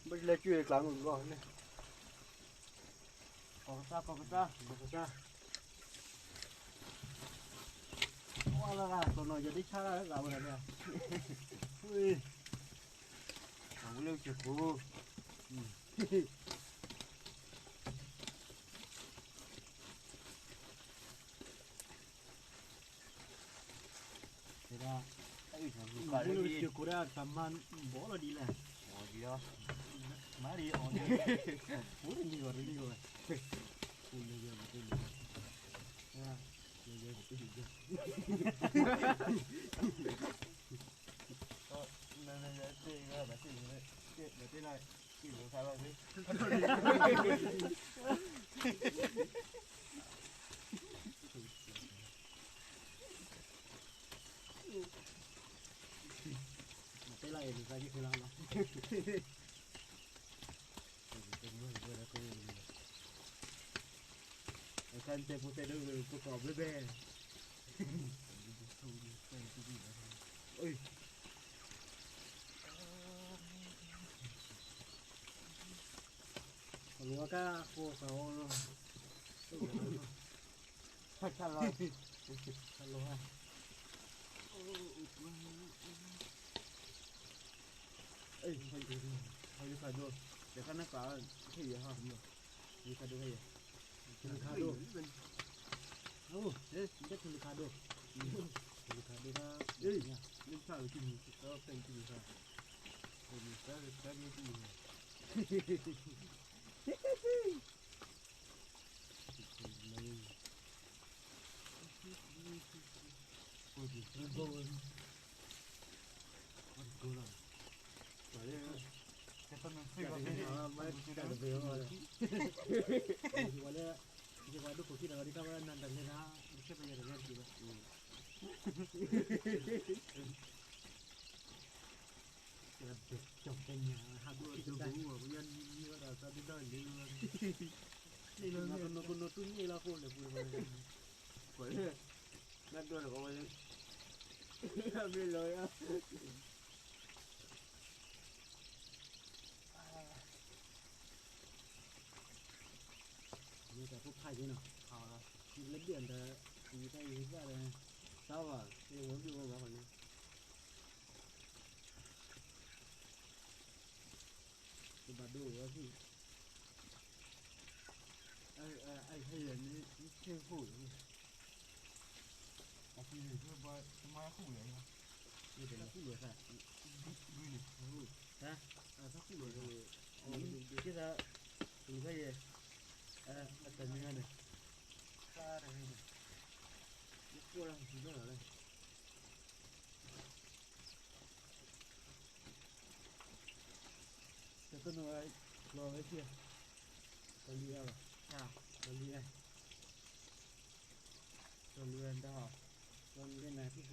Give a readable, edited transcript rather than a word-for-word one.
ไม่เลยช่วยกลางก่อนเนี่ยขอซาว่าแล้วกันตัวน้อยจะได้ชาแล้วเราอะไรเนี่ยเฮ้ยเอาเรื่องจุดกูเดี๋ยวไอ้ทำลูกการเลยจุดกูได้ทำมันบ่ละดีแหละอ๋อดีอ่ะมาดีอ๋อดีโอ้ยดีกว่าดีกว่าคุณเยอะๆคุณเยอะๆนะเยอะๆคุณเยอะก็นั่นๆเจ๊ก็แบบนี้เลยเจ๊แบบนี้เลยกินหมูทะเลสิมาเตะไรหรือใครที่เคยเล่าเนาะการเจ็บปวดเรื่องประกอบด้วยแม่เอ้ยหรือว่าก็โคเขาชันลอยชันลอยเอ้ยเขาอยู่ขาดูเดี๋ยวข้างหน้าป่าที่อยู่ห้องอยู่ขาดูให้อยู่ขาดูโอ้เอ๊ะจะถึงขาดูขาดูนะเอ้ยนี่ข้าวกินก็เป็นกินข้าวเป็นข้าวนี่กินโอ้ยมันโดนมาเลยจะต้องมันซื้อมาไม่ได้เบี้ยเลยวันนี้ที่ว่าดูคนที่เราที่ทำงานนั่นแต่เนี่ยนะไม่ใช่ไปยังไงดีวะจบเป็นอย่างหาดูที่ได้หัวมันยันยี่ว่าเราจะได้เรื่องนี่เราคนนู้นตุ้งนี่เราคนเลยพูดมาเลยเฮ้ยนั่นตัวเราก็ไม่ไม่เลยอ่ะนี่แต่พวกไทยเนาะเขาเล่นเดือนแต่มีไทยมีว่าเลยเศร้าอ่ะยังวนอยู่ว่าคนนี้จะมาดูว่าพี่ไอ้ให้ยันนี้เชื่อผู้โอเคเพื่อมาคู่เลยนะนี่เป็นคู่เลยค่ะดูนี่ฮะถ้าคู่เลยดูที่จะดูใครแต่เนื้อเนี่ยปลาอะไรเนี่ยตัวเราสีเหลืองเลยจะต้นอะไรรอไว้เชียร์ตอนเรียนหรอตอนเรียนได้ตอนเรียนไหนพี่เฟ